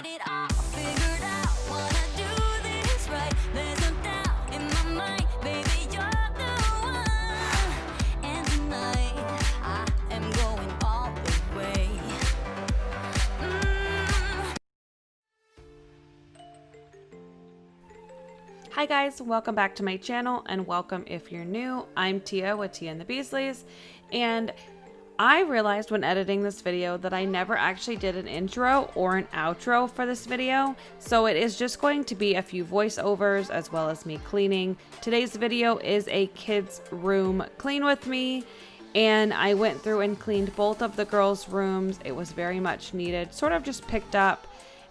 got it all figured out. Wanna do this right. There's no doubt in my mind, baby, you're the one. And tonight I am going all the way. Hi guys, welcome back to my channel and welcome if you're new. I'm Tia with Tia and the Beasleys, and I realized when editing this video that I never actually did an intro or an outro for this video, so it is just going to be a few voiceovers as well as me cleaning. Today's video is a kids' room clean with me, and I went through and cleaned both of the girls' rooms. It was very much needed, sort of just picked up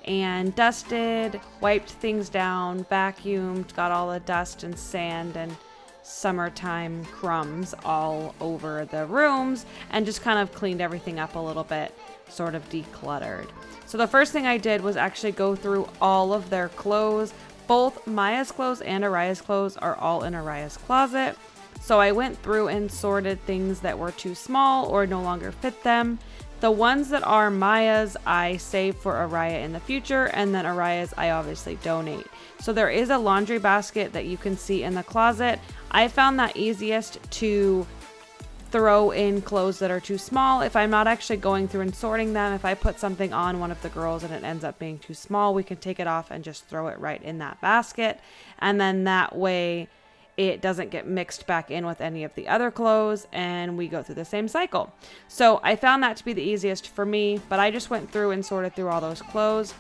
and dusted, wiped things down, vacuumed, got all the dust and sand and summertime crumbs all over the rooms, and just kind of cleaned everything up a little bit, sort of decluttered. So the first thing I did was actually go through all of their clothes. Both Maya's clothes and Ariah's clothes are all in Ariah's closet. So I went through and sorted things that were too small or no longer fit them. The ones that are Maya's, I save for Ariah in the future, and then Ariah's, I obviously donate. So there is a laundry basket that you can see in the closet. I found that easiest to throw in clothes that are too small. If I'm not actually going through and sorting them, if I put something on one of the girls and it ends up being too small, we can take it off and just throw it right in that basket. And then that way, it doesn't get mixed back in with any of the other clothes and we go through the same cycle. So I found that to be the easiest for me, but I just went through and sorted through all those clothes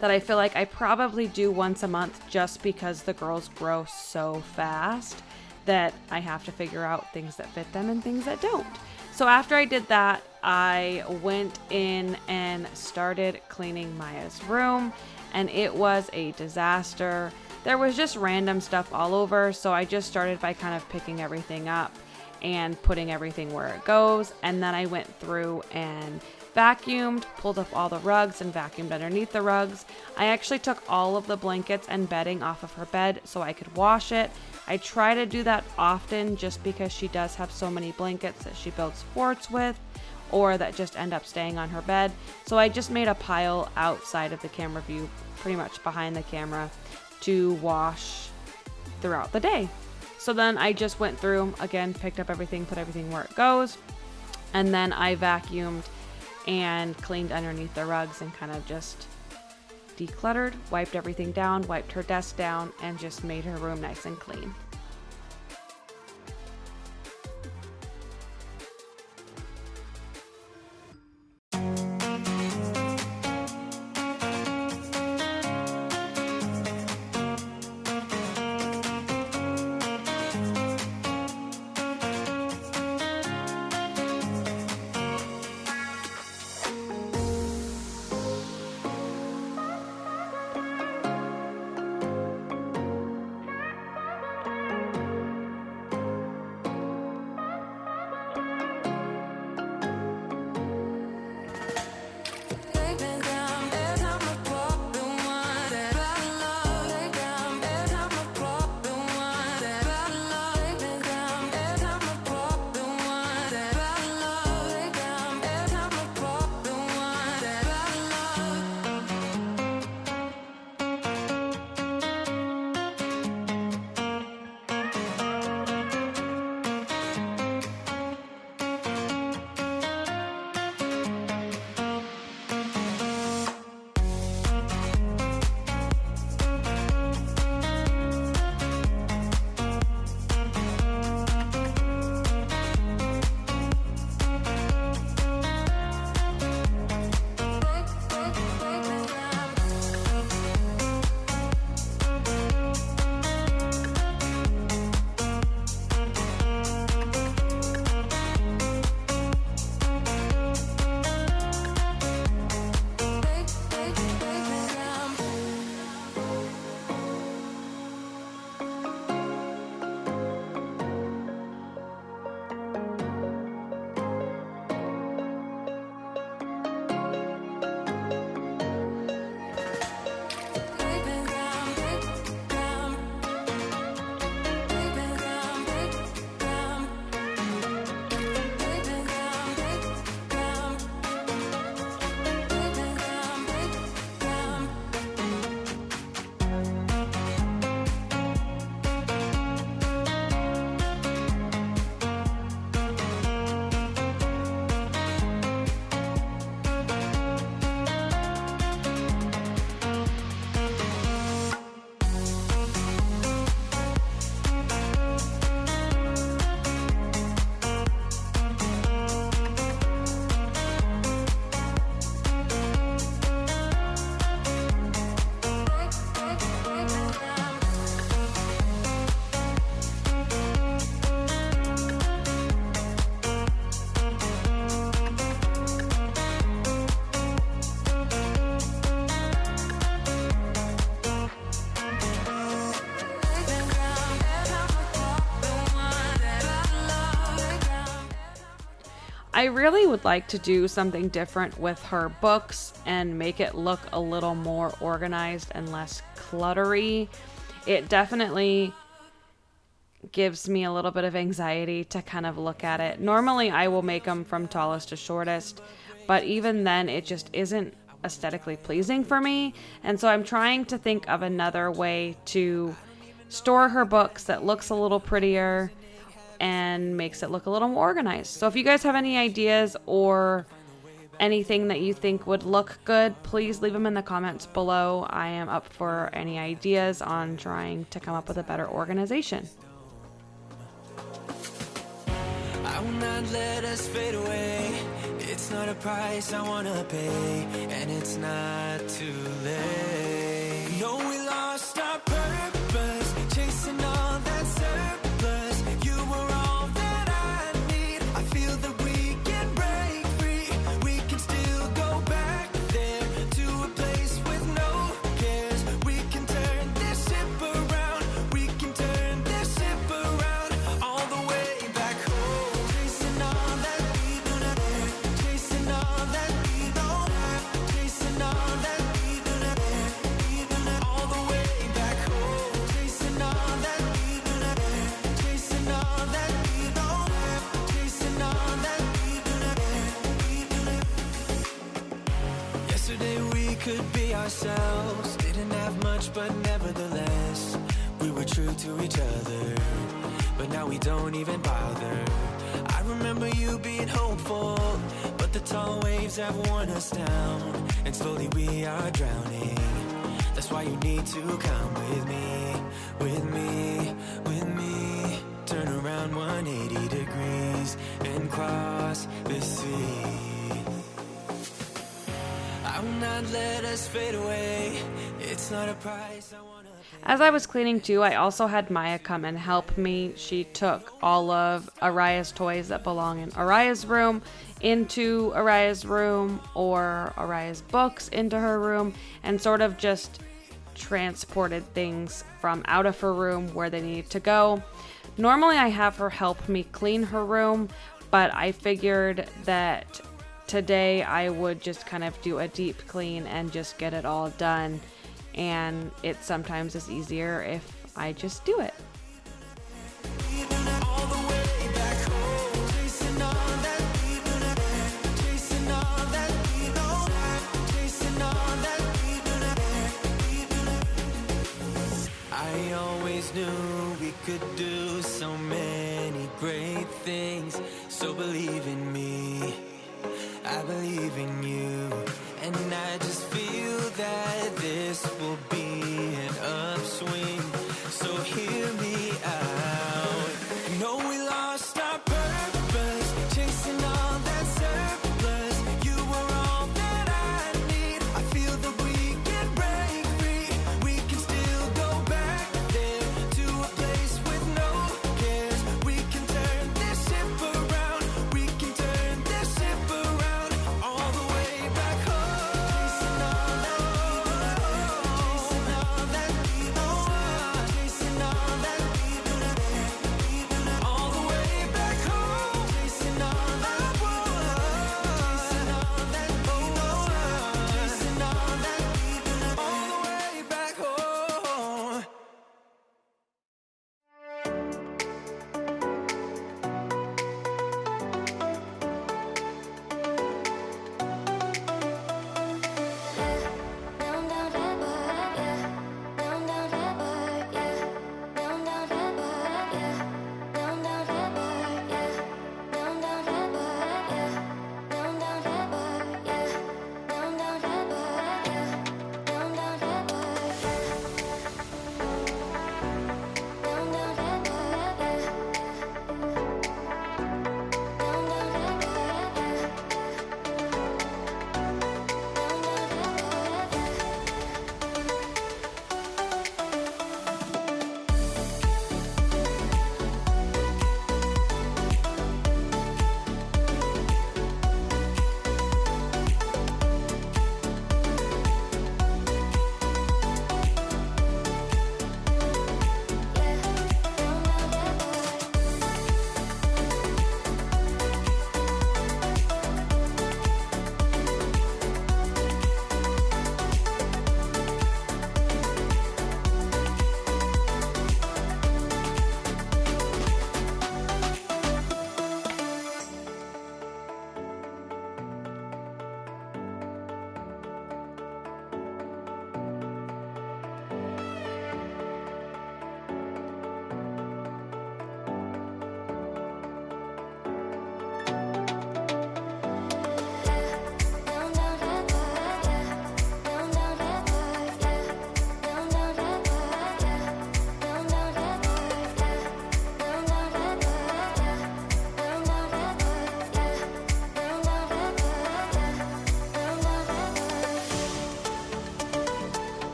that I feel like I probably do once a month, just because the girls grow so fast that I have to figure out things that fit them and things that don't. So after I did that, I went in and started cleaning Maya's room, and it was a disaster. There was just random stuff all over, so I just started by kind of picking everything up and putting everything where it goes, and then I went through and vacuumed, pulled up all the rugs and vacuumed underneath the rugs. I actually took all of the blankets and bedding off of her bed so I could wash it. I try to do that often just because she does have so many blankets that she builds forts with, or that just end up staying on her bed. So I just made a pile outside of the camera view, pretty much behind the camera, to wash throughout the day. So then I just went through, again, picked up everything, put everything where it goes, and then I vacuumed and cleaned underneath the rugs and kind of just decluttered, wiped everything down, wiped her desk down, and just made her room nice and clean. I really would like to do something different with her books and make it look a little more organized and less cluttery. It definitely gives me a little bit of anxiety to kind of look at it. Normally I will make them from tallest to shortest, but even then it just isn't aesthetically pleasing for me. And so I'm trying to think of another way to store her books that looks a little prettier and makes it look a little more organized. So if you guys have any ideas or anything that you think would look good, please leave them in the comments below. I am up for any ideas on trying to come up with a better organization. I will not let us fade away. It's not a price I wanna pay, and it's not too late. No, we lost our purpose, chasing all that surplus. You were all that I need. I feel that we can break free. We can still go back there to a place with no cares. We can turn this ship around. We can turn this ship around all the way back home. Chasing all that we do not dare. Chasing all that we don't have. Chasing all that we do not dare. All the way back home. Chasing all that we do not dare. Chasing all that we don't have. Chasing all that we do not dare. Yesterday we could be ourselves. Didn't have much, but nevertheless we were true to each other. But now we don't even bother. I remember you being hopeful, but the tall waves have worn us down, and slowly we are drowning. That's why you need to come with me, with me, with me. Turn around 180 degrees and cross the sea. I will not let us fade away. It's not a price I wanna pay. As I was cleaning too, I also had Maya come and help me. She took all of Ariah's toys that belong in Ariah's room into Ariah's room, or Ariah's books into her room, and sort of just transported things from out of her room where they needed to go. Normally I have her help me clean her room, but I figured that today I would just kind of do a deep clean and just get it all done. And it sometimes is easier if I just do it. All the way back home. Chasing all that we do not dare. Chasing all that we don't have. Chasing all that we do not dare. I always knew we could do so many great things. So believe in me, I believe in you, and I just feel that this will be an upswing. So hear me out. No, we lost our purpose, chasing all that surplus. You were all that I need. I feel that we can break free. We can still go back there to a place with no cares. We can turn this ship around. We can turn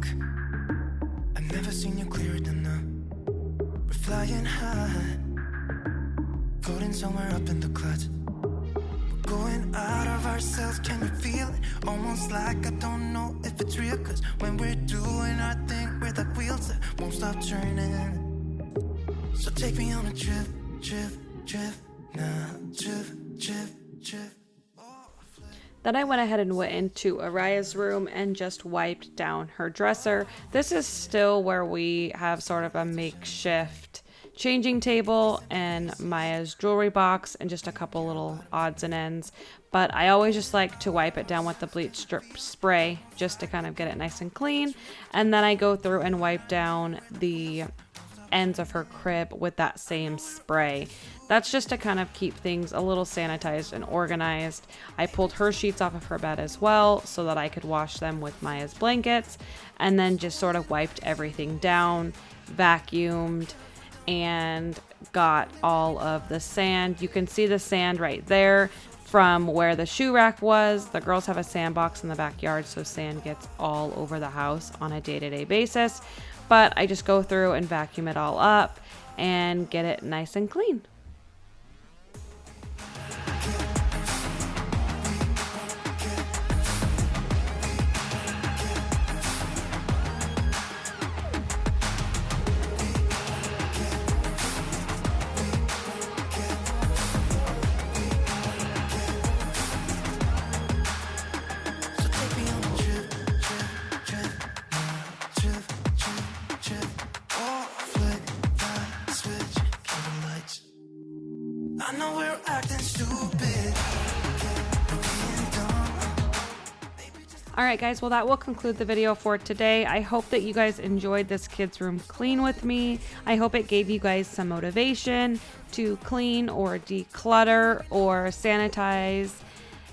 walk. I've never seen you clearer than now. We're flying high, floating somewhere up in the clouds. We're going out of ourselves, can you feel it? Almost like I don't know if it's real. Cause when we're doing our thing, we're the wheels that won't stop turning. So take me on a trip, trip, trip now. Trip, trip, trip. Then I went ahead and went into Ariah's room and just wiped down her dresser. This is still where we have sort of a makeshift changing table and Maya's jewelry box and just a couple little odds and ends. But I always just like to wipe it down with the bleach strip spray just to kind of get it nice and clean. And then I go through and wipe down the ends of her crib with that same spray. That's just to kind of keep things a little sanitized and organized. I pulled her sheets off of her bed as well so that I could wash them with Maya's blankets, and then just sort of wiped everything down, vacuumed, and got all of the sand. You can see the sand right there from where the shoe rack was. The girls have a sandbox in the backyard, so sand gets all over the house on a day-to-day basis. But I just go through and vacuum it all up and get it nice and clean. I know we're acting stupid. Alright guys, well that will conclude the video for today. I hope that you guys enjoyed this kids room clean with me. I hope it gave you guys some motivation to clean or declutter or sanitize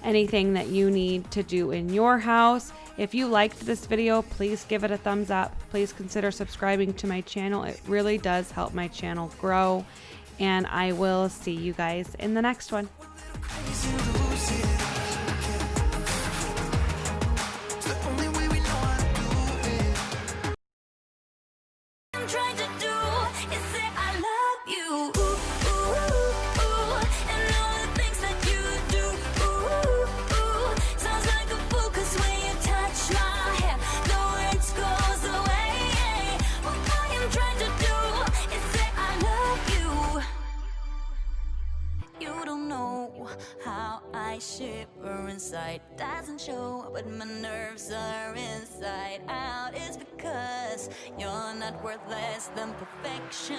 anything that you need to do in your house. If you liked this video, please give it a thumbs up. Please consider subscribing to my channel. It really does help my channel grow. And I will see you guys in the next one. I'm trying to do is say I love you. Ooh, ooh, ooh, and all the things that you do. Ooh, ooh, sounds like a fool 'cause when you touch my hair, the words goes away. What I am trying to do is say I love you. You don't know how I shiver inside. Doesn't show, but my nerves are inside out. It's because you're not worth less than perfection.